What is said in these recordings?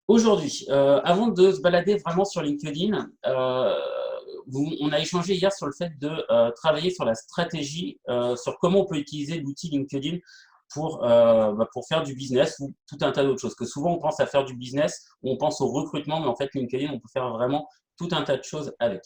Aujourd'hui, avant de se balader vraiment sur LinkedIn, on a échangé hier sur le fait de travailler sur la stratégie, sur comment on peut utiliser l'outil LinkedIn pour faire du business ou tout un tas d'autres choses. Que souvent, on pense à faire du business, on pense au recrutement, mais en fait, LinkedIn, on peut faire vraiment tout un tas de choses avec.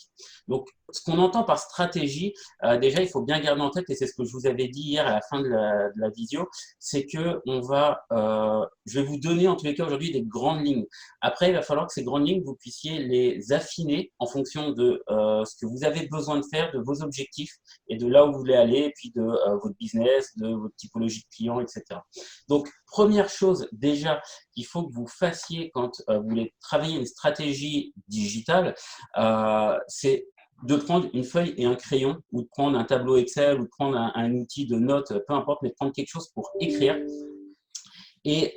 Donc, ce qu'on entend par stratégie, déjà, il faut bien garder en tête, et c'est ce que je vous avais dit hier à la fin de la visio, c'est que je vais vous donner en tous les cas aujourd'hui des grandes lignes. Après, il va falloir que ces grandes lignes, vous puissiez les affiner en fonction de ce que vous avez besoin de faire, de vos objectifs et de là où vous voulez aller, et puis de votre business, de votre typologie de clients, etc. Donc, première chose déjà qu'il faut que vous fassiez quand vous voulez travailler une stratégie digitale, c'est de prendre une feuille et un crayon, ou de prendre un tableau Excel, ou de prendre un outil de notes, peu importe, mais de prendre quelque chose pour écrire. Et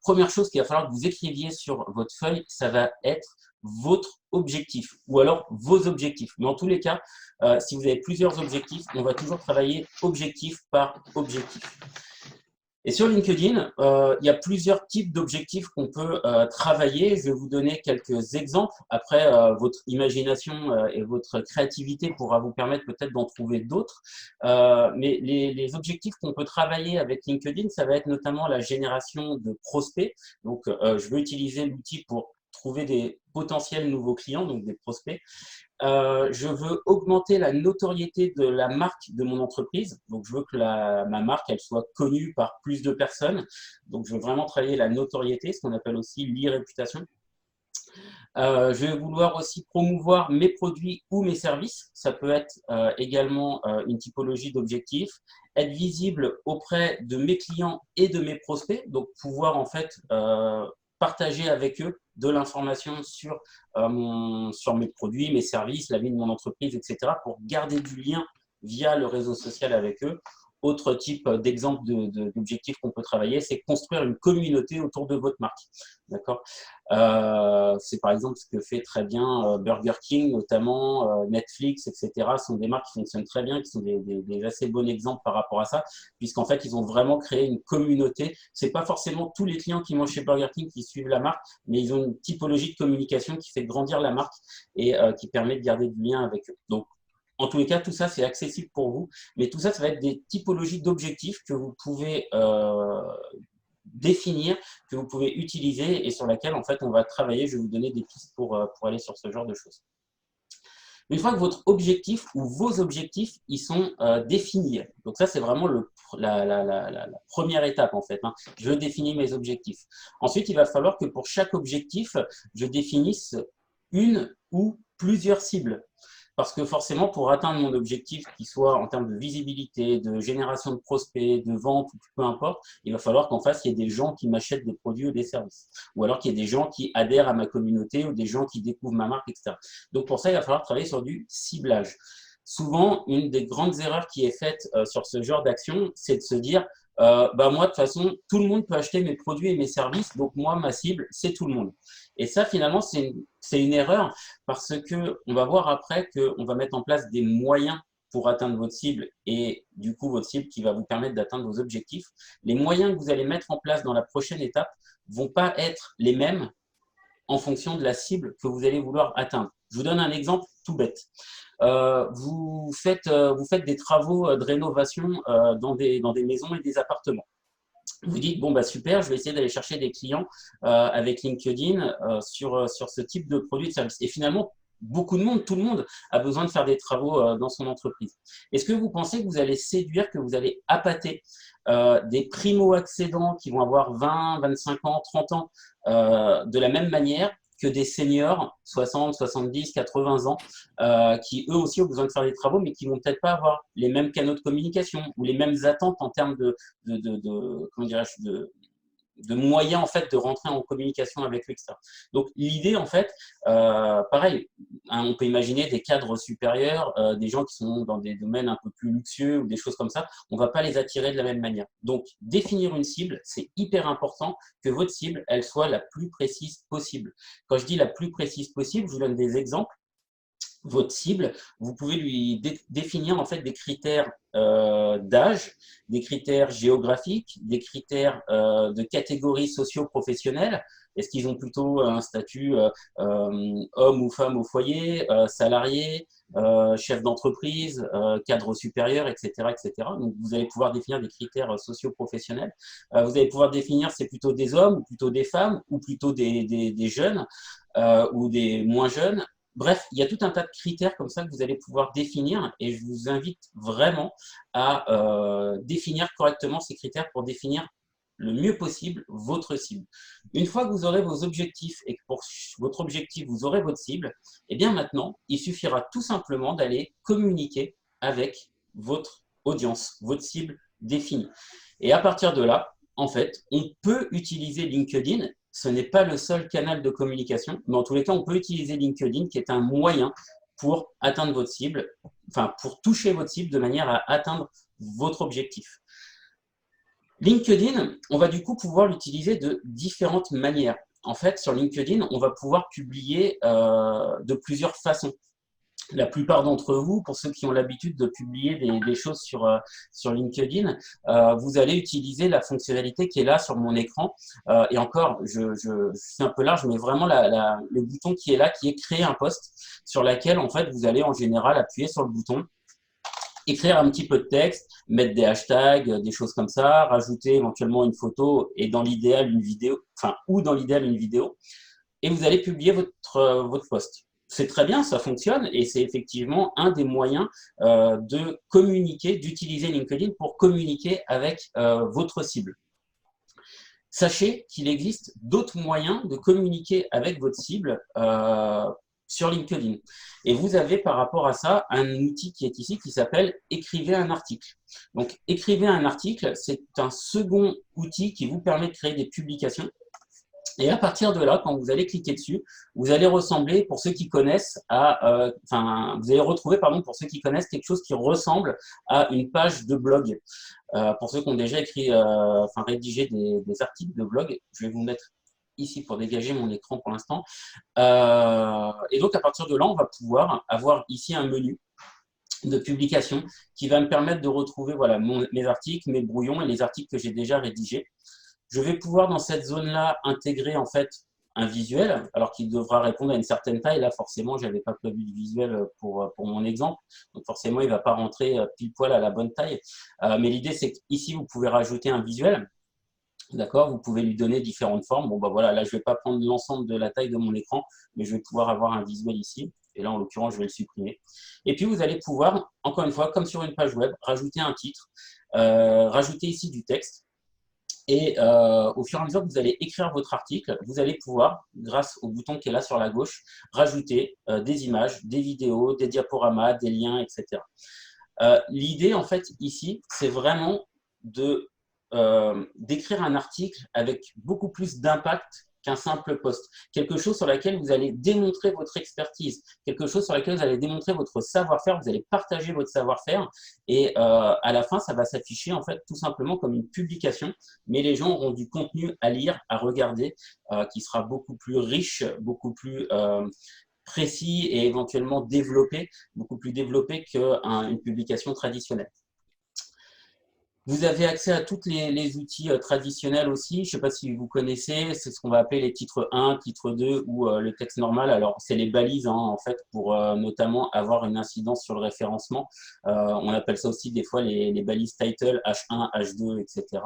première chose qu'il va falloir que vous écriviez sur votre feuille, ça va être votre objectif, ou alors vos objectifs. Mais en tous les cas, si vous avez plusieurs objectifs, on va toujours travailler objectif par objectif. Et sur LinkedIn, il y a plusieurs types d'objectifs qu'on peut travailler. Je vais vous donner quelques exemples. Après, votre imagination et votre créativité pourra vous permettre peut-être d'en trouver d'autres. Mais les objectifs qu'on peut travailler avec LinkedIn, ça va être notamment la génération de prospects. Donc, je veux utiliser l'outil pour trouver des potentiels nouveaux clients, donc des prospects. Je veux augmenter la notoriété de la marque de mon entreprise. Donc, je veux que ma marque elle soit connue par plus de personnes. Donc, je veux vraiment travailler la notoriété, ce qu'on appelle aussi l'e-réputation. Je vais vouloir aussi promouvoir mes produits ou mes services. Ça peut être également une typologie d'objectifs. Être visible auprès de mes clients et de mes prospects. Donc, pouvoir en fait partager avec eux de l'information sur mes produits, mes services, la vie de mon entreprise, etc. pour garder du lien via le réseau social avec eux. Autre type d'exemple d'objectif qu'on peut travailler, c'est construire une communauté autour de votre marque. D'accord. C'est par exemple ce que fait très bien Burger King, notamment Netflix, etc. Ce sont des marques qui fonctionnent très bien, qui sont des assez bons exemples par rapport à ça, puisqu'en fait, ils ont vraiment créé une communauté. Ce n'est pas forcément tous les clients qui mangent chez Burger King qui suivent la marque, mais ils ont une typologie de communication qui fait grandir la marque et qui permet de garder du lien avec eux. Donc, en tous les cas, tout ça, c'est accessible pour vous, mais tout ça, ça va être des typologies d'objectifs que vous pouvez définir, que vous pouvez utiliser et sur laquelle, en fait, on va travailler. Je vais vous donner des pistes pour aller sur ce genre de choses. Une fois que votre objectif ou vos objectifs, ils sont définis, donc ça, c'est vraiment la première étape, en fait. Hein. Je définis mes objectifs. Ensuite, il va falloir que pour chaque objectif, je définisse une ou plusieurs cibles. Parce que forcément, pour atteindre mon objectif, qui soit en termes de visibilité, de génération de prospects, de vente, ou peu importe, il va falloir qu'en face, il y ait des gens qui m'achètent des produits ou des services. Ou alors qu'il y ait des gens qui adhèrent à ma communauté ou des gens qui découvrent ma marque, etc. Donc pour ça, il va falloir travailler sur du ciblage. Souvent, une des grandes erreurs qui est faite sur ce genre d'action, c'est de se dire moi, de toute façon, tout le monde peut acheter mes produits et mes services, donc moi, ma cible, c'est tout le monde. Et ça, finalement, c'est une erreur parce qu'on va voir après qu'on va mettre en place des moyens pour atteindre votre cible et du coup, votre cible qui va vous permettre d'atteindre vos objectifs. Les moyens que vous allez mettre en place dans la prochaine étape ne vont pas être les mêmes en fonction de la cible que vous allez vouloir atteindre. Je vous donne un exemple tout bête. Vous faites des travaux de rénovation dans des maisons et des appartements. Vous dites, bon, bah super, je vais essayer d'aller chercher des clients avec LinkedIn sur ce type de produit de service. Et finalement, beaucoup de monde, tout le monde a besoin de faire des travaux dans son entreprise. Est-ce que vous pensez que vous allez séduire, que vous allez appâter des primo-accédants qui vont avoir 20, 25 ans, 30 ans de la même manière que des seniors, 60, 70, 80 ans, qui eux aussi ont besoin de faire des travaux, mais qui vont peut-être pas avoir les mêmes canaux de communication ou les mêmes attentes en termes comment dirais-je, de moyens en fait de rentrer en communication avec eux, etc. Donc l'idée en fait, pareil, hein, on peut imaginer des cadres supérieurs, des gens qui sont dans des domaines un peu plus luxueux ou des choses comme ça, on ne va pas les attirer de la même manière. Donc définir une cible, c'est hyper important que votre cible, elle soit la plus précise possible. Quand je dis la plus précise possible, je vous donne des exemples. votre cible, vous pouvez lui définir en fait des critères d'âge, des critères géographiques, des critères de catégories socio-professionnelles. Est-ce qu'ils ont plutôt un statut homme ou femme au foyer, salarié, chef d'entreprise, cadre supérieur, etc., etc. Donc, vous allez pouvoir définir des critères socio-professionnels. Vous allez pouvoir définir c'est plutôt des hommes, ou plutôt des femmes, ou plutôt des jeunes, ou des moins jeunes. Bref, il y a tout un tas de critères comme ça que vous allez pouvoir définir et je vous invite vraiment à définir correctement ces critères pour définir le mieux possible votre cible. Une fois que vous aurez vos objectifs et que pour votre objectif, vous aurez votre cible, et bien maintenant, il suffira tout simplement d'aller communiquer avec votre audience, votre cible définie. Et à partir de là, en fait, on peut utiliser LinkedIn. Ce n'est pas le seul canal de communication, mais en tous les cas, on peut utiliser LinkedIn qui est un moyen pour atteindre votre cible, enfin pour toucher votre cible de manière à atteindre votre objectif. LinkedIn, on va du coup pouvoir l'utiliser de différentes manières. En fait, sur LinkedIn, on va pouvoir publier de plusieurs façons. La plupart d'entre vous, pour ceux qui ont l'habitude de publier des choses sur LinkedIn, vous allez utiliser la fonctionnalité qui est là sur mon écran. Et encore, je suis un peu large, mais vraiment le bouton qui est là, qui est créer un post, sur laquelle en fait vous allez en général appuyer sur le bouton, écrire un petit peu de texte, mettre des hashtags, des choses comme ça, rajouter éventuellement une photo et dans l'idéal une vidéo, enfin ou dans l'idéal une vidéo, et vous allez publier votre post. C'est très bien, ça fonctionne et c'est effectivement un des moyens de communiquer, d'utiliser LinkedIn pour communiquer avec votre cible. Sachez qu'il existe d'autres moyens de communiquer avec votre cible sur LinkedIn. Et vous avez par rapport à ça un outil qui est ici qui s'appelle « Écrivez un article ». Donc, écrivez un article, c'est un second outil qui vous permet de créer des publications. Et à partir de là, quand vous allez cliquer dessus, vous allez ressembler, pour ceux qui connaissent, vous allez retrouver, pardon, pour ceux qui connaissent, quelque chose qui ressemble à une page de blog. Pour ceux qui ont déjà rédigé des articles de blog, je vais vous mettre ici pour dégager mon écran pour l'instant. Et donc, à partir de là, on va pouvoir avoir ici un menu de publication qui va me permettre de retrouver voilà, mes articles, mes brouillons et les articles que j'ai déjà rédigés. Je vais pouvoir dans cette zone-là intégrer en fait un visuel, alors qu'il devra répondre à une certaine taille. Là, forcément, je n'avais pas prévu de visuel pour mon exemple. Donc, forcément, il ne va pas rentrer pile poil à la bonne taille. Mais l'idée, c'est qu'ici, vous pouvez rajouter un visuel. D'accord, vous pouvez lui donner différentes formes. Bon, bah voilà, là, je ne vais pas prendre l'ensemble de la taille de mon écran, mais je vais pouvoir avoir un visuel ici. Et là, en l'occurrence, je vais le supprimer. Et puis, vous allez pouvoir, encore une fois, comme sur une page web, rajouter un titre, rajouter ici du texte. Et au fur et à mesure que vous allez écrire votre article, vous allez pouvoir, grâce au bouton qui est là sur la gauche, rajouter des images, des vidéos, des diaporamas, des liens, etc. L'idée, en fait, ici, c'est vraiment d'écrire un article avec beaucoup plus d'impact qu'un simple post. Quelque chose sur lequel vous allez démontrer votre expertise, quelque chose sur lequel vous allez démontrer votre savoir-faire, vous allez partager votre savoir-faire et à la fin, ça va s'afficher en fait tout simplement comme une publication, mais les gens auront du contenu à lire, à regarder, qui sera beaucoup plus riche, beaucoup plus précis et éventuellement développé, beaucoup plus développé qu'une publication traditionnelle. Vous avez accès à tous les outils traditionnels aussi. Je ne sais pas si vous connaissez, c'est ce qu'on va appeler les titres 1, titre 2 ou le texte normal. Alors, c'est les balises, hein, en fait, pour notamment avoir une incidence sur le référencement. On appelle ça aussi des fois les balises title, H1, H2, etc.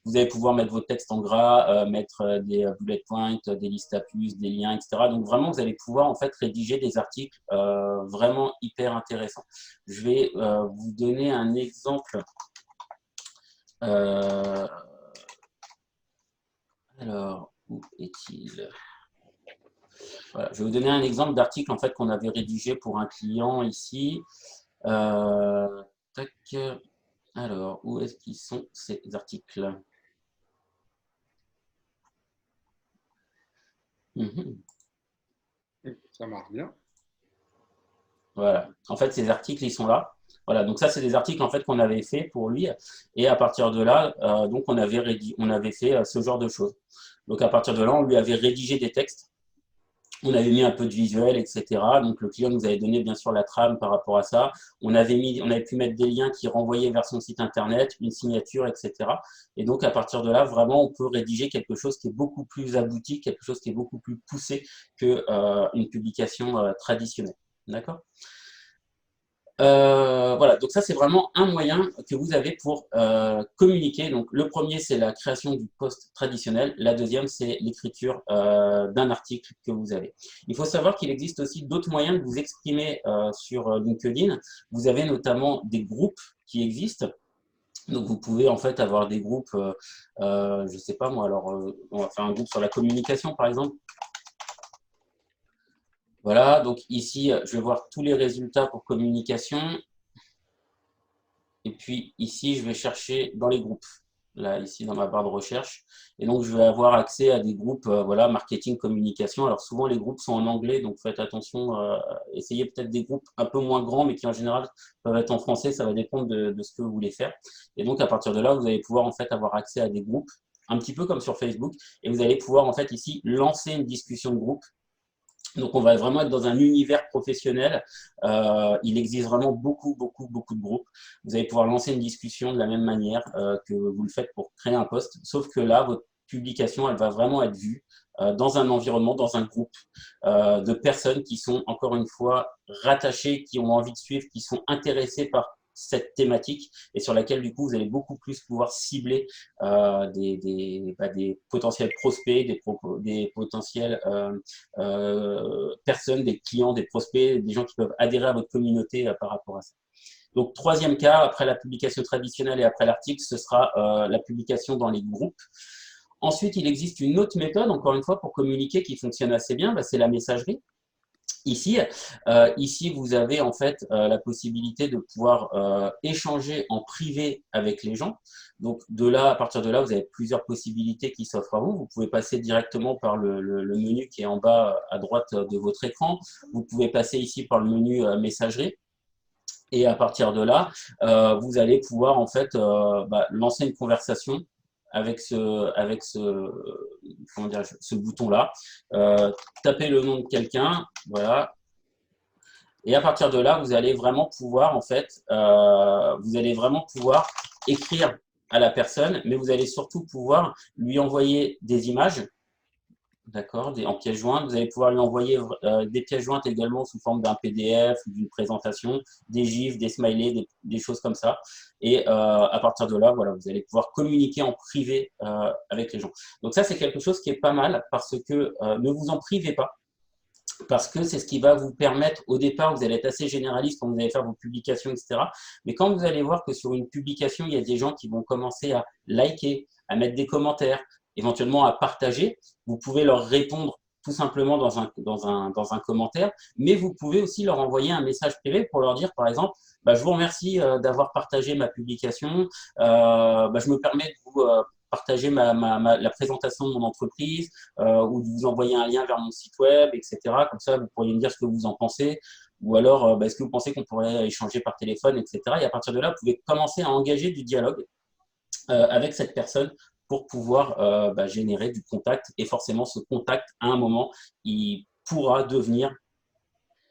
Vous allez pouvoir mettre vos textes en gras, mettre des bullet points, des listes à puces, des liens, etc. Donc, vraiment, vous allez pouvoir en fait rédiger des articles vraiment hyper intéressants. Je vais vous donner un exemple. Alors, où est-il? Voilà, je vais vous donner un exemple d'article en fait, qu'on avait rédigé pour un client ici. Tac. Alors, où est-ce qu'ils sont ces articles? Ça marche bien. Voilà. En fait, ces articles, ils sont là. Voilà. Donc ça, c'est des articles en fait qu'on avait fait pour lui. Et à partir de là, donc on avait fait ce genre de choses. Donc à partir de là, on lui avait rédigé des textes. On avait mis un peu de visuel, etc. Donc, le client nous avait donné, bien sûr, la trame par rapport à ça. On avait pu mettre des liens qui renvoyaient vers son site internet, une signature, etc. Et donc, à partir de là, vraiment, on peut rédiger quelque chose qui est beaucoup plus abouti, quelque chose qui est beaucoup plus poussé qu'une publication traditionnelle. D'accord? Voilà, donc ça c'est vraiment un moyen que vous avez pour communiquer. Donc le premier c'est la création du post traditionnel, la deuxième c'est l'écriture d'un article que vous avez. Il faut savoir qu'il existe aussi d'autres moyens de vous exprimer sur LinkedIn. Vous avez notamment des groupes qui existent. Donc vous pouvez en fait avoir des groupes, je sais pas moi, alors on va faire un groupe sur la communication par exemple. Voilà, donc ici, je vais voir tous les résultats pour communication. Et puis ici, je vais chercher dans les groupes, là, ici, dans ma barre de recherche. Et donc, je vais avoir accès à des groupes, voilà, marketing, communication. Alors, souvent, les groupes sont en anglais, donc faites attention. Essayez peut-être des groupes un peu moins grands, mais qui, en général, peuvent être en français. Ça va dépendre de ce que vous voulez faire. Et donc, à partir de là, vous allez pouvoir, en fait, avoir accès à des groupes, un petit peu comme sur Facebook. Et vous allez pouvoir, en fait, ici, lancer une discussion de groupe. Donc, on va vraiment être dans un univers professionnel. Il existe vraiment beaucoup de groupes. Vous allez pouvoir lancer une discussion de la même manière que vous le faites pour créer un post. Sauf que là, votre publication, elle va vraiment être vue dans un environnement, dans un groupe de personnes qui sont, encore une fois, rattachées, qui ont envie de suivre, qui sont intéressées par cette thématique et sur laquelle, du coup, vous allez beaucoup plus pouvoir cibler des potentiels prospects, des potentiels personnes, des clients, des prospects, des gens qui peuvent adhérer à votre communauté par rapport à ça. Donc, troisième cas, après la publication traditionnelle et après l'article, ce sera la publication dans les groupes. Ensuite, il existe une autre méthode, encore une fois, pour communiquer qui fonctionne assez bien, c'est la messagerie. Ici, vous avez en fait la possibilité de pouvoir échanger en privé avec les gens. Donc de là, à partir de là, vous avez plusieurs possibilités qui s'offrent à vous. Vous pouvez passer directement par le menu qui est en bas à droite de votre écran. Vous pouvez passer ici par le menu messagerie. Et à partir de là, vous allez pouvoir en fait lancer une conversation avec ce bouton-là. Tapez le nom de quelqu'un, voilà. Et à partir de là, vous allez vraiment pouvoir en fait, écrire à la personne, mais vous allez surtout pouvoir lui envoyer des images. D'accord, en pièces jointes. Vous allez pouvoir lui envoyer des pièces jointes également sous forme d'un PDF, d'une présentation, des gifs, des smileys, des choses comme ça. Et à partir de là, voilà, vous allez pouvoir communiquer en privé avec les gens. Donc ça, c'est quelque chose qui est pas mal parce que ne vous en privez pas. Parce que c'est ce qui va vous permettre, au départ, vous allez être assez généraliste quand vous allez faire vos publications, etc. Mais quand vous allez voir que sur une publication, il y a des gens qui vont commencer à liker, à mettre des commentaires, éventuellement à partager, vous pouvez leur répondre tout simplement dans un commentaire, mais vous pouvez aussi leur envoyer un message privé pour leur dire, par exemple, je vous remercie d'avoir partagé ma publication, je me permets de vous partager la présentation de mon entreprise ou de vous envoyer un lien vers mon site web, etc. Comme ça, vous pourriez me dire ce que vous en pensez. Ou alors, est-ce que vous pensez qu'on pourrait échanger par téléphone, etc. Et à partir de là, vous pouvez commencer à engager du dialogue avec cette personne pour pouvoir générer du contact. Et forcément, ce contact, à un moment, il pourra devenir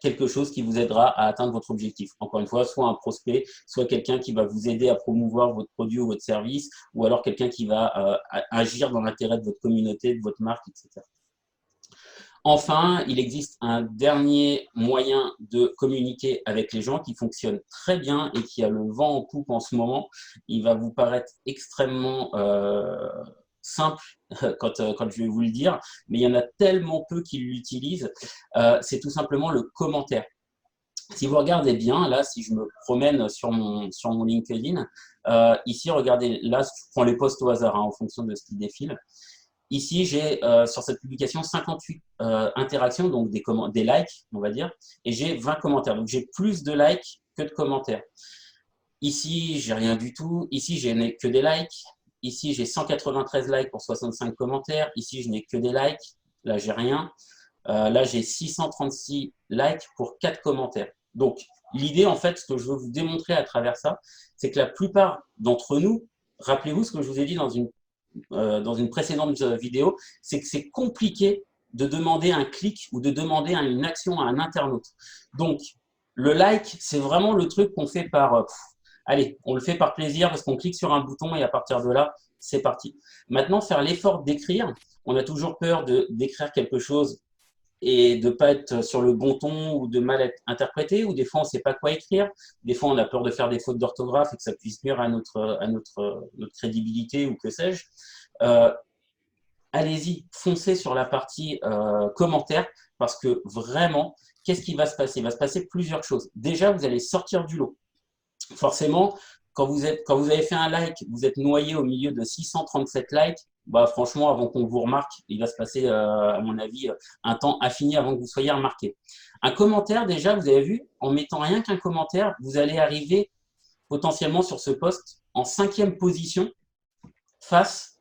quelque chose qui vous aidera à atteindre votre objectif. Encore une fois, soit un prospect, soit quelqu'un qui va vous aider à promouvoir votre produit ou votre service, ou alors quelqu'un qui va agir dans l'intérêt de votre communauté, de votre marque, etc. Enfin, il existe un dernier moyen de communiquer avec les gens qui fonctionne très bien et qui a le vent en poupe en ce moment. Il va vous paraître extrêmement simple quand je vais vous le dire, mais il y en a tellement peu qui l'utilisent. C'est tout simplement le commentaire. Si vous regardez bien, là, si je me promène sur mon LinkedIn, ici, regardez, là, je prends les posts au hasard en fonction de ce qui défile. Ici, j'ai sur cette publication 58 interactions, donc des likes, on va dire, et j'ai 20 commentaires. Donc, j'ai plus de likes que de commentaires. Ici, j'ai rien du tout. Ici, je n'ai que des likes. Ici, j'ai 193 likes pour 65 commentaires. Ici, je n'ai que des likes. Là, j'ai rien. Là, j'ai 636 likes pour 4 commentaires. Donc, l'idée, en fait, ce que je veux vous démontrer à travers ça, c'est que la plupart d'entre nous, rappelez-vous ce que je vous ai dit dans une précédente vidéo, c'est que c'est compliqué de demander un clic ou de demander une action à un internaute. Donc, le like, c'est vraiment le truc qu'on fait par… allez, on le fait par plaisir parce qu'on clique sur un bouton et à partir de là, c'est parti. Maintenant, faire l'effort d'écrire. On a toujours peur d'écrire quelque chose et de ne pas être sur le bon ton ou de mal être interprété, ou des fois on ne sait pas quoi écrire, des fois on a peur de faire des fautes d'orthographe et que ça puisse nuire à notre crédibilité ou que sais-je. Allez-y, foncez sur la partie commentaires parce que vraiment, qu'est-ce qui va se passer? Il va se passer plusieurs choses. Déjà, vous allez sortir du lot. Forcément, quand vous avez fait un like, vous êtes noyé au milieu de 637 likes, bah franchement, avant qu'on vous remarque, il va se passer, à mon avis, un temps infini avant que vous soyez remarqué. Un commentaire, déjà, vous avez vu, en mettant rien qu'un commentaire, vous allez arriver potentiellement sur ce post en 5e position face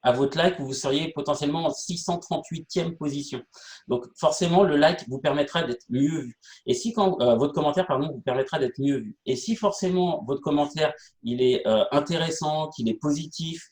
à votre like où vous seriez potentiellement en 638e position. Donc forcément, le like vous permettra d'être mieux vu. Et si votre commentaire, pardon, vous permettra d'être mieux vu. Et si forcément votre commentaire, il est intéressant, qu'il est positif,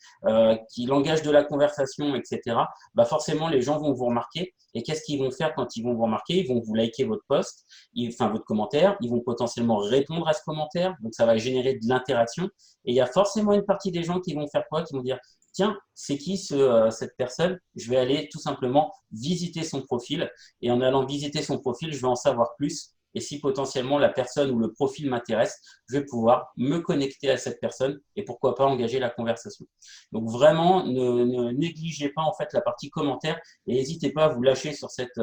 qu'il engage de la conversation, etc., bah forcément, les gens vont vous remarquer. Et qu'est-ce qu'ils vont faire quand ils vont vous remarquer? Ils vont vous liker votre post, enfin votre commentaire, ils vont potentiellement répondre à ce commentaire, donc ça va générer de l'interaction. Et il y a forcément une partie des gens qui vont faire quoi? Qui vont dire tiens, c'est qui cette personne? Je vais aller tout simplement visiter son profil. Et en allant visiter son profil, je vais en savoir plus. Et si potentiellement la personne ou le profil m'intéresse, je vais pouvoir me connecter à cette personne et pourquoi pas engager la conversation. Donc vraiment, ne négligez pas en fait la partie commentaire et n'hésitez pas à vous lâcher sur cette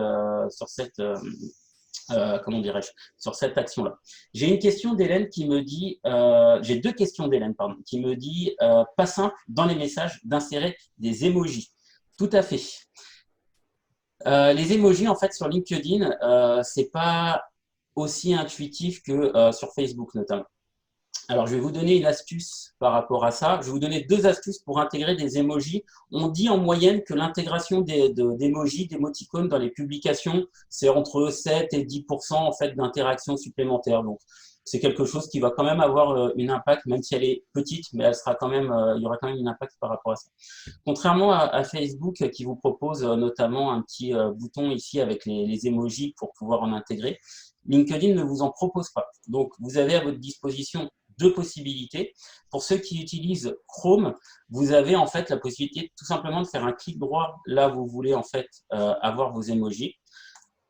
comment dirais-je, sur cette action-là. J'ai une question d'Hélène qui me dit, j'ai deux questions d'Hélène, pardon, qui me dit, pas simple dans les messages d'insérer des emojis. Tout à fait. Les emojis, en fait, sur LinkedIn, c'est pas aussi intuitif que sur Facebook notamment. Alors, je vais vous donner une astuce par rapport à ça. Je vais vous donner deux astuces pour intégrer des emojis. On dit en moyenne que l'intégration d'emojis, d'émoticônes dans les publications, c'est entre 7 et 10% en fait d'interaction supplémentaire. Donc, c'est quelque chose qui va quand même avoir une impact, même si elle est petite, mais elle sera quand même, il y aura quand même une impact par rapport à ça. Contrairement à Facebook qui vous propose notamment un petit bouton ici avec les emojis pour pouvoir en intégrer, LinkedIn ne vous en propose pas. Donc, vous avez à votre disposition deux possibilités. Pour ceux qui utilisent Chrome, vous avez en fait la possibilité tout simplement de faire un clic droit là où vous voulez en fait avoir vos emojis.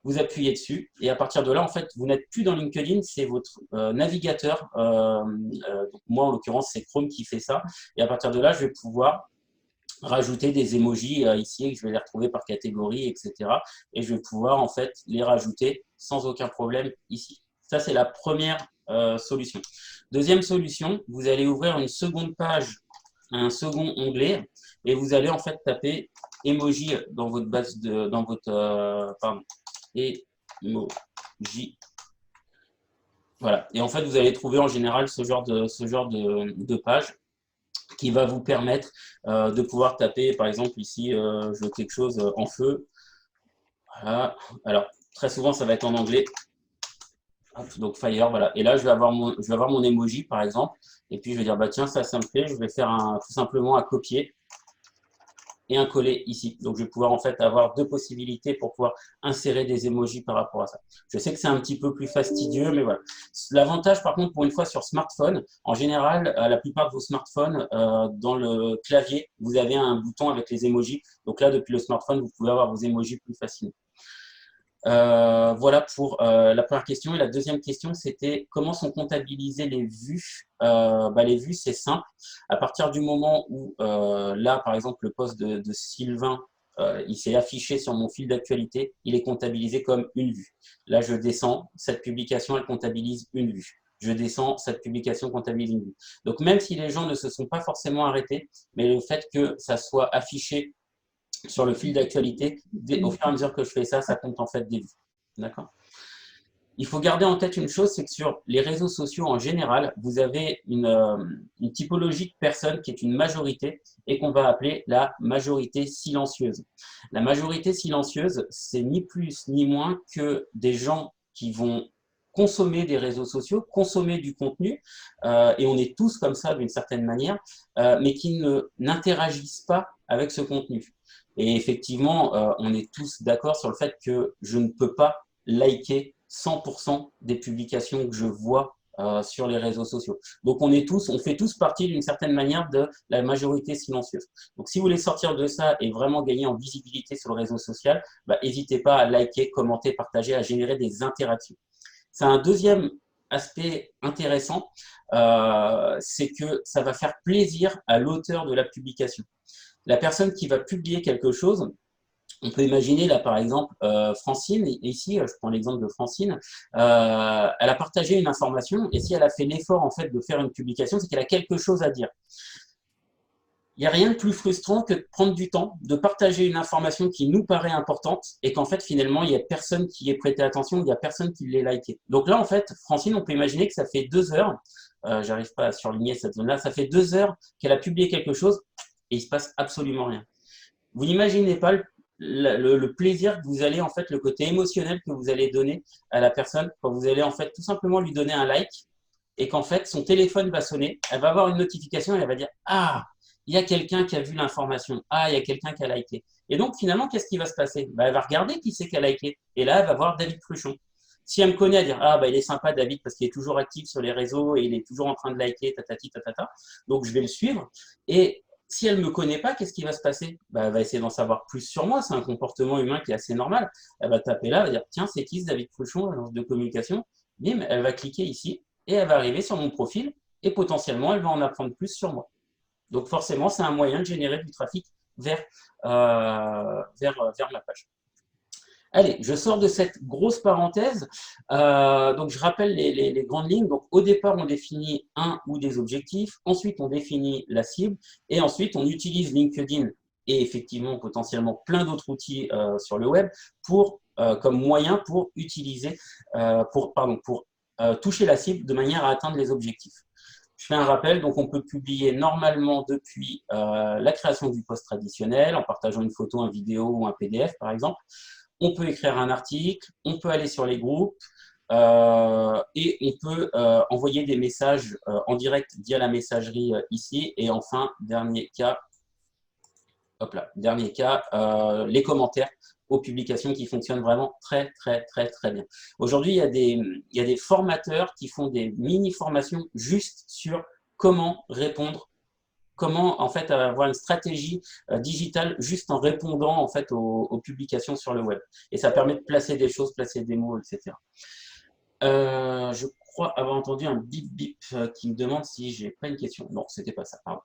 Vous appuyez dessus et à partir de là, en fait, vous n'êtes plus dans LinkedIn, c'est votre navigateur. Donc moi, en l'occurrence, c'est Chrome qui fait ça. Et à partir de là, je vais pouvoir rajouter des emojis ici, et je vais les retrouver par catégorie, etc. Et je vais pouvoir en fait les rajouter sans aucun problème ici. Ça, c'est la première solution. Deuxième solution, vous allez ouvrir une seconde page, un second onglet, et vous allez en fait taper emoji dans votre base de, dans votre, pardon, emoji. Voilà. Et en fait, vous allez trouver en général ce genre de page qui va vous permettre de pouvoir taper, par exemple, ici, je veux quelque chose en feu. Voilà. Alors, très souvent, ça va être en anglais. Donc, fire, voilà. Et là, je vais avoir mon emoji, par exemple. Et puis, je vais dire, bah tiens, ça me plaît. Je vais faire tout simplement un copier et un coller ici. Donc, je vais pouvoir en fait avoir deux possibilités pour pouvoir insérer des emojis par rapport à ça. Je sais que c'est un petit peu plus fastidieux, mais voilà. L'avantage, par contre, pour une fois sur smartphone, en général, la plupart de vos smartphones, dans le clavier, vous avez un bouton avec les emojis. Donc là, depuis le smartphone, vous pouvez avoir vos emojis plus facilement. Voilà pour la première question. Et la deuxième question, c'était comment sont comptabilisées les vues? Les vues, c'est simple. À partir du moment où, là, par exemple, le post de Sylvain, il s'est affiché sur mon fil d'actualité, il est comptabilisé comme une vue. Là, je descends, cette publication, elle comptabilise une vue. Je descends, cette publication comptabilise une vue. Donc, même si les gens ne se sont pas forcément arrêtés, mais le fait que ça soit affiché sur le fil d'actualité, au fur et à mesure que je fais ça, ça compte en fait des vues. D'accord ? Il faut garder en tête une chose, c'est que sur les réseaux sociaux en général, vous avez une typologie de personnes qui est une majorité et qu'on va appeler la majorité silencieuse. La majorité silencieuse, c'est ni plus ni moins que des gens qui vont consommer des réseaux sociaux, consommer du contenu, et on est tous comme ça d'une certaine manière, mais qui n'interagissent pas avec ce contenu. Et effectivement, on est tous d'accord sur le fait que je ne peux pas liker 100% des publications que je vois sur les réseaux sociaux. Donc on fait tous partie d'une certaine manière de la majorité silencieuse. Donc si vous voulez sortir de ça et vraiment gagner en visibilité sur le réseau social, n'hésitez pas à liker, commenter, partager, à générer des interactions. C'est un deuxième aspect intéressant, c'est que ça va faire plaisir à l'auteur de la publication. La personne qui va publier quelque chose, on peut imaginer là par exemple Francine, et ici je prends l'exemple de Francine, elle a partagé une information et si elle a fait l'effort en fait de faire une publication, c'est qu'elle a quelque chose à dire. Il n'y a rien de plus frustrant que de prendre du temps, de partager une information qui nous paraît importante et qu'en fait finalement il n'y a personne qui y ait prêté attention, il n'y a personne qui l'ait liké. Donc là en fait Francine, on peut imaginer que ça fait 2 heures, j'arrive pas à surligner cette zone-là, ça fait 2 heures qu'elle a publié quelque chose et il se passe absolument rien. Vous n'imaginez pas le plaisir que vous allez, en fait, le côté émotionnel que vous allez donner à la personne quand vous allez, en fait, tout simplement lui donner un like et qu'en fait, son téléphone va sonner, elle va avoir une notification et elle va dire « Ah, il y a quelqu'un qui a vu l'information. Ah, il y a quelqu'un qui a liké. » Et donc, finalement, qu'est-ce qui va se passer? Elle va regarder qui c'est qui a liké. Et là, elle va voir David Cruchon. Si elle me connaît, elle va dire « Ah, il est sympa, David, parce qu'il est toujours actif sur les réseaux et il est toujours en train de liker, tatati, tatata. » Donc, je vais le suivre. Et si elle ne me connaît pas, qu'est-ce qui va se passer? Elle va essayer d'en savoir plus sur moi. C'est un comportement humain qui est assez normal. Elle va taper là, elle va dire « Tiens, c'est qui ce David Cruchon, agence de communication ?» Bim, elle va cliquer ici et elle va arriver sur mon profil et potentiellement, elle va en apprendre plus sur moi. Donc forcément, c'est un moyen de générer du trafic vers ma page. Allez, je sors de cette grosse parenthèse. Donc, je rappelle les grandes lignes. Donc, au départ, on définit un ou des objectifs. Ensuite, on définit la cible. Et ensuite, on utilise LinkedIn et effectivement, potentiellement, plein d'autres outils sur le web comme moyen pour toucher la cible de manière à atteindre les objectifs. Je fais un rappel, donc on peut publier normalement depuis la création du post traditionnel, en partageant une photo, une vidéo ou un PDF par exemple. On peut écrire un article, on peut aller sur les groupes et on peut envoyer des messages en direct via la messagerie ici. Et enfin, dernier cas, les commentaires aux publications qui fonctionnent vraiment très bien. Aujourd'hui, il y a des formateurs qui font des mini-formations juste sur comment répondre, comment en fait avoir une stratégie digitale juste en répondant en fait aux publications sur le web. Et ça permet de placer des choses, placer des mots, etc. Je crois avoir entendu un bip bip qui me demande si j'ai pas une question. Non, c'était pas ça, pardon.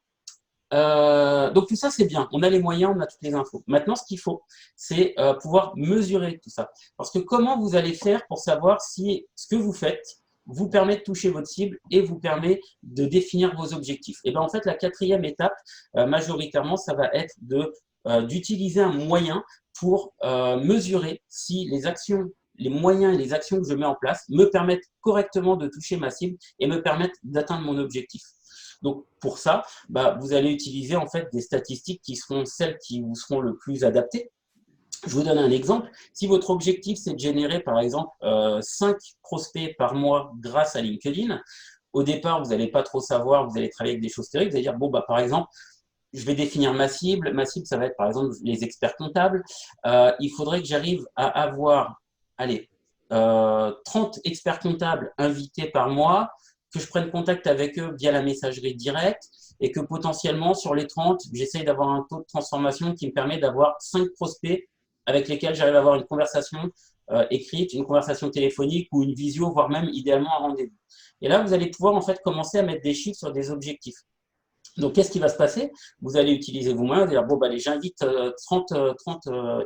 Donc tout ça c'est bien, on a les moyens, on a toutes les infos. Maintenant ce qu'il faut, c'est pouvoir mesurer tout ça. Parce que comment vous allez faire pour savoir si ce que vous faites vous permet de toucher votre cible et vous permet de définir vos objectifs? Et bien en fait la quatrième étape, majoritairement, ça va être d'utiliser un moyen pour mesurer si les moyens et les actions que je mets en place me permettent correctement de toucher ma cible et me permettent d'atteindre mon objectif. Donc, pour ça, vous allez utiliser en fait des statistiques qui seront celles qui vous seront le plus adaptées. Je vous donne un exemple. Si votre objectif, c'est de générer, par exemple, 5 prospects par mois grâce à LinkedIn, au départ, vous n'allez pas trop savoir, vous allez travailler avec des choses théoriques, vous allez dire, bon, par exemple, je vais définir ma cible. Ma cible, ça va être, par exemple, les experts comptables. Il faudrait que j'arrive à avoir, 30 experts comptables invités par mois, que je prenne contact avec eux via la messagerie directe et que potentiellement, sur les 30, j'essaye d'avoir un taux de transformation qui me permet d'avoir 5 prospects avec lesquels j'arrive à avoir une conversation écrite, une conversation téléphonique ou une visio, voire même idéalement un rendez-vous. Et là, vous allez pouvoir en fait commencer à mettre des chiffres sur des objectifs. Donc, qu'est-ce qui va se passer? Vous allez utiliser vos moyens, dire, bon, j'invite 30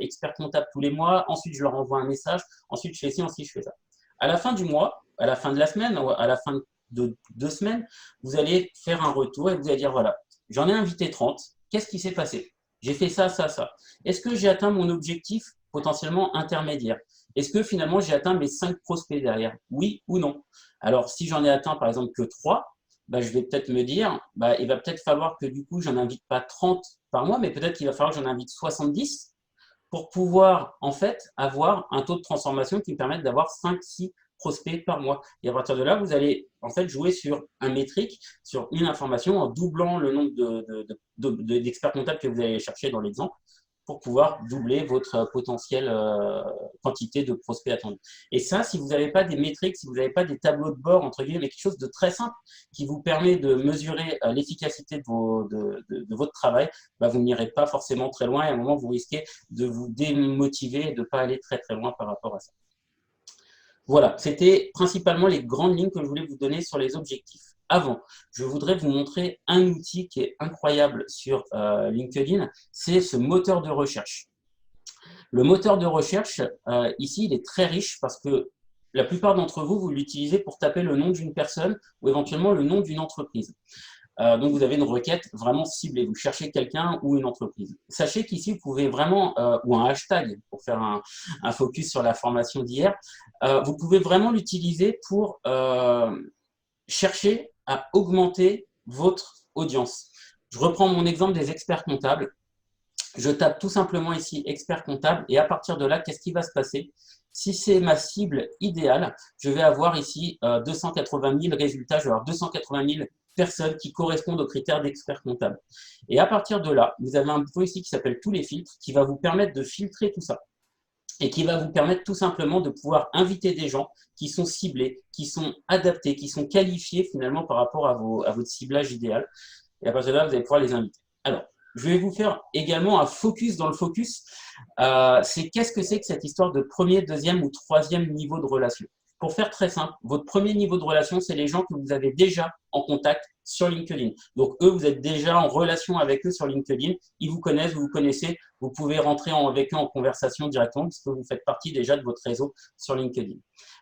experts comptables tous les mois, ensuite je leur envoie un message, ensuite je fais ci, ensuite je fais ça. À la fin du mois, à la fin de la semaine, à la fin de 2 semaines, vous allez faire un retour et vous allez dire, voilà, j'en ai invité 30, qu'est-ce qui s'est passé? J'ai fait ça, ça, ça. Est-ce que j'ai atteint mon objectif potentiellement intermédiaire? Est-ce que finalement j'ai atteint mes 5 prospects derrière? Oui ou non? Alors, si j'en ai atteint par exemple que 3, je vais peut-être me dire, il va peut-être falloir que du coup, j'en invite pas 30 par mois, mais peut-être qu'il va falloir que j'en invite 70 pour pouvoir en fait avoir un taux de transformation qui me permette d'avoir 5-6 prospects par mois. Et à partir de là, vous allez en fait jouer sur un métrique, sur une information en doublant le nombre d'experts comptables que vous allez chercher dans l'exemple pour pouvoir doubler votre potentielle quantité de prospects attendus. Et ça, si vous n'avez pas des métriques, si vous n'avez pas des tableaux de bord, entre guillemets, mais quelque chose de très simple qui vous permet de mesurer l'efficacité de votre travail, bah, vous n'irez pas forcément très loin et à un moment, vous risquez de vous démotiver et de ne pas aller très très loin par rapport à ça. Voilà, c'était principalement les grandes lignes que je voulais vous donner sur les objectifs. Avant, je voudrais vous montrer un outil qui est incroyable sur LinkedIn, c'est ce moteur de recherche. Le moteur de recherche, ici, il est très riche parce que la plupart d'entre vous, vous l'utilisez pour taper le nom d'une personne ou éventuellement le nom d'une entreprise. Donc, vous avez une requête vraiment ciblée. Vous cherchez quelqu'un ou une entreprise. Sachez qu'ici, vous pouvez vraiment, ou un hashtag pour faire un focus sur la formation d'hier, vous pouvez vraiment l'utiliser pour chercher à augmenter votre audience. Je reprends mon exemple des experts comptables. Je tape tout simplement ici expert comptable et à partir de là, qu'est-ce qui va se passer? Si c'est ma cible idéale, je vais avoir ici 280 000 résultats, je vais avoir 280 000 personnes qui correspondent aux critères d'expert comptable. Et à partir de là, vous avez un bouton ici qui s'appelle tous les filtres qui va vous permettre de filtrer tout ça et qui va vous permettre tout simplement de pouvoir inviter des gens qui sont ciblés, qui sont adaptés, qui sont qualifiés finalement par rapport à votre ciblage idéal. Et à partir de là, vous allez pouvoir les inviter. Alors, je vais vous faire également un focus dans le focus. C'est qu'est-ce que c'est que cette histoire de premier, deuxième ou troisième niveau de relation? Pour faire très simple, votre premier niveau de relation, c'est les gens que vous avez déjà en contact sur LinkedIn. Donc, eux, vous êtes déjà en relation avec eux sur LinkedIn. Ils vous connaissent, vous vous connaissez. Vous pouvez rentrer avec eux en conversation directement puisque vous faites partie déjà de votre réseau sur LinkedIn.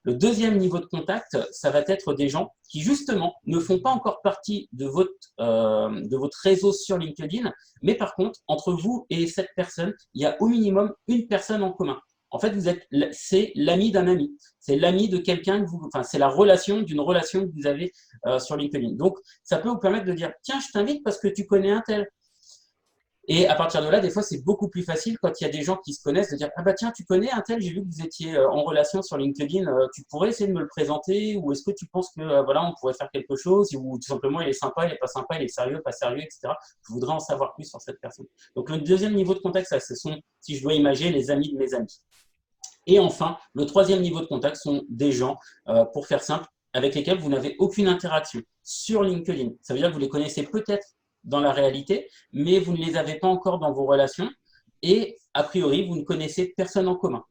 Le deuxième niveau de contact, ça va être des gens qui, justement, ne font pas encore partie de votre réseau sur LinkedIn. Mais par contre, entre vous et cette personne, il y a au minimum une personne en commun. En fait, c'est l'ami d'un ami. C'est l'ami de quelqu'un que enfin, c'est la relation d'une relation que vous avez sur LinkedIn. Donc, ça peut vous permettre de dire, tiens, je t'invite parce que tu connais un tel. Et à partir de là, des fois, c'est beaucoup plus facile quand il y a des gens qui se connaissent de dire, ah bah tiens, tu connais un tel, j'ai vu que vous étiez en relation sur LinkedIn, tu pourrais essayer de me le présenter ou est-ce que tu penses que voilà, on pourrait faire quelque chose ou tout simplement il est sympa, il est pas sympa, il est sérieux, pas sérieux, etc. Je voudrais en savoir plus sur cette personne. Donc, le deuxième niveau de contact, ça, ce sont, si je dois imaginer, les amis de mes amis. Et enfin, le troisième niveau de contact sont des gens, pour faire simple, avec lesquels vous n'avez aucune interaction sur LinkedIn. Ça veut dire que vous les connaissez peut-être dans la réalité, mais vous ne les avez pas encore dans vos relations et a priori, vous ne connaissez personne en commun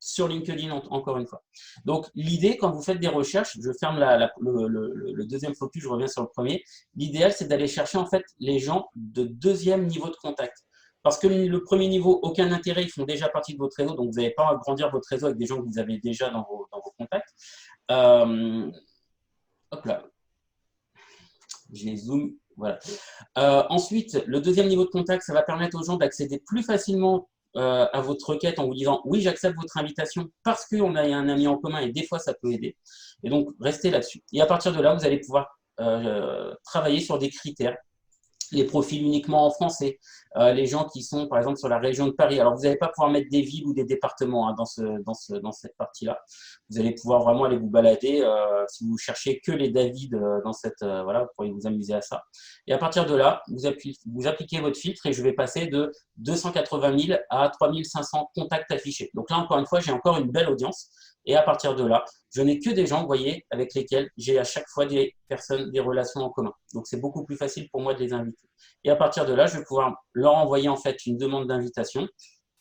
sur LinkedIn, encore une fois. Donc, l'idée, quand vous faites des recherches, je ferme le deuxième focus, je reviens sur le premier, l'idéal, c'est d'aller chercher en fait les gens de deuxième niveau de contact. Parce que le premier niveau, aucun intérêt, ils font déjà partie de votre réseau, donc vous n'allez pas agrandir votre réseau avec des gens que vous avez déjà dans vos contacts. Hop là, je les zoome, voilà. Ensuite, le deuxième niveau de contact, ça va permettre aux gens d'accéder plus facilement à votre requête en vous disant « oui, j'accepte votre invitation parce qu'on a un ami en commun et des fois, ça peut aider ». Et donc, restez là-dessus. Et à partir de là, vous allez pouvoir travailler sur des critères, les profils uniquement en français, les gens qui sont par exemple sur la région de Paris. Alors, vous n'allez pas pouvoir mettre des villes ou des départements hein, dans cette partie-là. Vous allez pouvoir vraiment aller vous balader. Si vous cherchez que les David dans cette… voilà, vous pourriez vous amuser à ça. Et à partir de là, vous appliquez votre filtre et je vais passer de 280 000 à 3 500 contacts affichés. Donc là, encore une fois, j'ai encore une belle audience. Et à partir de là, je n'ai que des gens, vous voyez, avec lesquels j'ai à chaque fois des personnes, des relations en commun. Donc, c'est beaucoup plus facile pour moi de les inviter. Et à partir de là, je vais pouvoir leur envoyer en fait une demande d'invitation.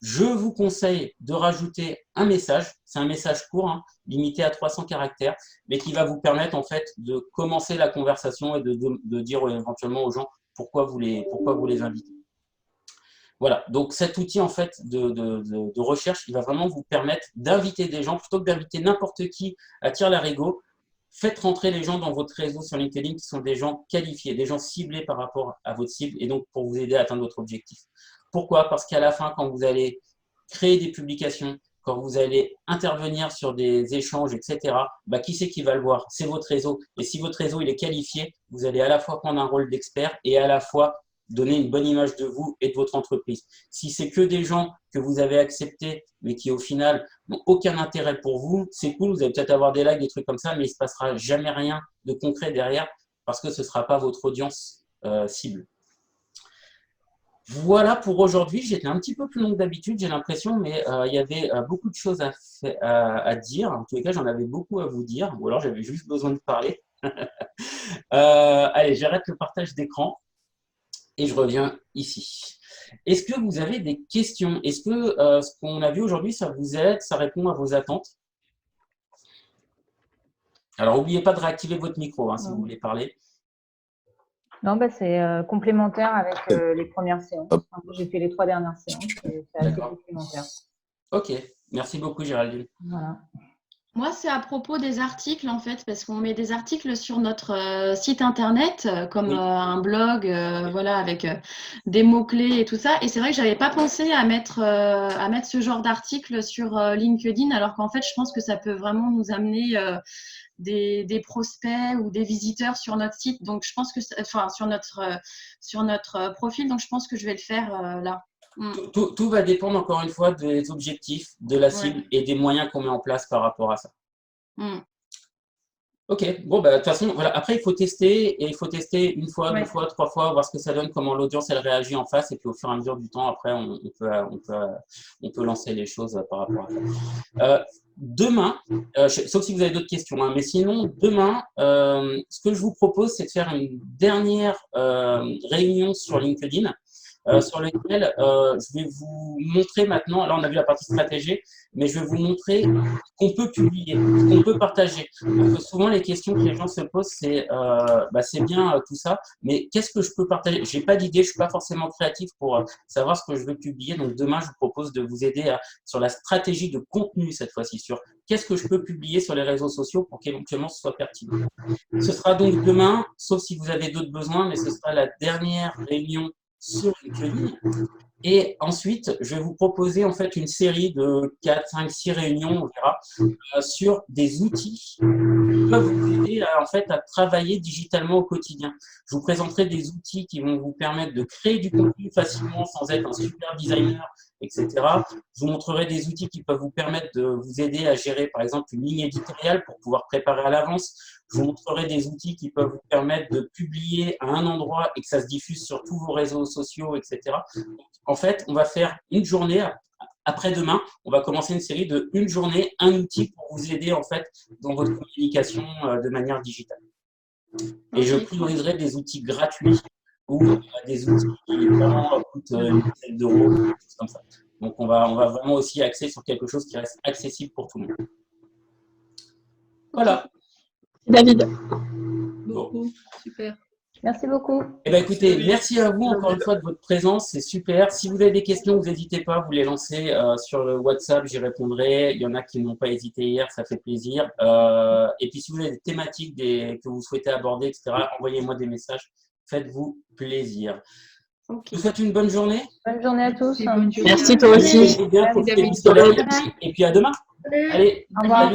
Je vous conseille de rajouter un message. C'est un message court, hein, limité à 300 caractères, mais qui va vous permettre en fait de commencer la conversation et de dire éventuellement aux gens pourquoi vous les invitez. Voilà, donc cet outil en fait de recherche, il va vraiment vous permettre d'inviter des gens plutôt que d'inviter n'importe qui à tire-larigot. Faites rentrer les gens dans votre réseau sur LinkedIn qui sont des gens qualifiés, des gens ciblés par rapport à votre cible et donc pour vous aider à atteindre votre objectif. Pourquoi? Parce qu'à la fin, quand vous allez créer des publications, quand vous allez intervenir sur des échanges, etc., bah, qui c'est qui va le voir? C'est votre réseau. Et si votre réseau il est qualifié, vous allez à la fois prendre un rôle d'expert et à la fois donner une bonne image de vous et de votre entreprise. Si c'est que des gens que vous avez acceptés, mais qui au final n'ont aucun intérêt pour vous, c'est cool, vous allez peut-être avoir des likes, des trucs comme ça, mais il ne se passera jamais rien de concret derrière parce que ce ne sera pas votre audience cible. Voilà pour aujourd'hui. J'étais un petit peu plus long que d'habitude, j'ai l'impression, mais il y avait beaucoup de choses à dire. En tous les cas, j'en avais beaucoup à vous dire, ou alors j'avais juste besoin de parler. Allez, j'arrête le partage d'écran et je reviens ici. Est-ce que vous avez des questions? Est-ce que ce qu'on a vu aujourd'hui, ça vous aide, ça répond à vos attentes? Alors, n'oubliez pas de réactiver votre micro hein, si vous voulez parler. Non, bah, c'est complémentaire avec les premières séances. Enfin, j'ai fait les 3 dernières séances et c'est assez complémentaire. Ok, merci beaucoup Géraldine. Voilà. Moi, c'est à propos des articles, en fait, parce qu'on met des articles sur notre site internet, comme un blog, voilà, avec des mots-clés et tout ça. Et c'est vrai que j'avais pas pensé à mettre ce genre d'article sur LinkedIn, alors qu'en fait, je pense que ça peut vraiment nous amener des prospects ou des visiteurs sur notre site. Donc, je pense que, enfin, sur notre profil. Donc, je pense que je vais le faire là. Tout va dépendre encore une fois des objectifs, de la cible et des moyens qu'on met en place par rapport à ça. Ok, bon, bah, de toute façon, voilà. Après, il faut tester et il faut tester une fois, 2 fois, 3 fois, voir ce que ça donne, comment l'audience elle réagit en face. Et puis, au fur et à mesure du temps, après, on peut lancer les choses par rapport à ça. Demain, sauf si vous avez d'autres questions, hein, mais sinon, demain, ce que je vous propose, c'est de faire une dernière réunion sur LinkedIn. Sur lequel je vais vous montrer maintenant, là on a vu la partie stratégie, mais je vais vous montrer qu'on peut publier, qu'on peut partager. Parce que souvent les questions que les gens se posent, c'est c'est bien tout ça, mais qu'est-ce que je peux partager? J'ai pas d'idée, je suis pas forcément créatif pour savoir ce que je veux publier. Donc demain, je vous propose de vous aider sur la stratégie de contenu cette fois-ci, sur qu'est-ce que je peux publier sur les réseaux sociaux pour qu'éventuellement ce soit pertinent. Ce sera donc demain, sauf si vous avez d'autres besoins, mais ce sera la dernière réunion sur LinkedIn. Et ensuite, je vais vous proposer en fait une série de 4, 5, 6 réunions, on verra, sur des outils qui peuvent vous aider à travailler digitalement au quotidien. Je vous présenterai des outils qui vont vous permettre de créer du contenu facilement sans être un super designer, etc. Je vous montrerai des outils qui peuvent vous permettre de vous aider à gérer, par exemple, une ligne éditoriale pour pouvoir préparer à l'avance. Je vous montrerai des outils qui peuvent vous permettre de publier à un endroit et que ça se diffuse sur tous vos réseaux sociaux, etc. Donc, en fait, on va faire une journée, après-demain, on va commencer une série de une journée, un outil pour vous aider en fait dans votre communication de manière digitale. Et je prioriserai des outils gratuits ou des outils qui vraiment coûtent une dizaine d'euros, des choses comme ça. Donc, on va vraiment aussi axer sur quelque chose qui reste accessible pour tout le monde. Voilà. David. Bon. Super. Merci beaucoup. Eh bien, écoutez, merci à vous encore une fois de votre présence, c'est super. Si vous avez des questions, vous n'hésitez pas, vous les lancez sur le WhatsApp, j'y répondrai. Il y en a qui n'ont pas hésité hier, ça fait plaisir. Et puis, si vous avez des thématiques que vous souhaitez aborder, etc., envoyez-moi des messages, faites-vous plaisir. Je vous souhaite une bonne journée. Bonne journée à tous. Merci toi aussi. Bien, profitez du soleil. Et puis à demain. Allez, au revoir.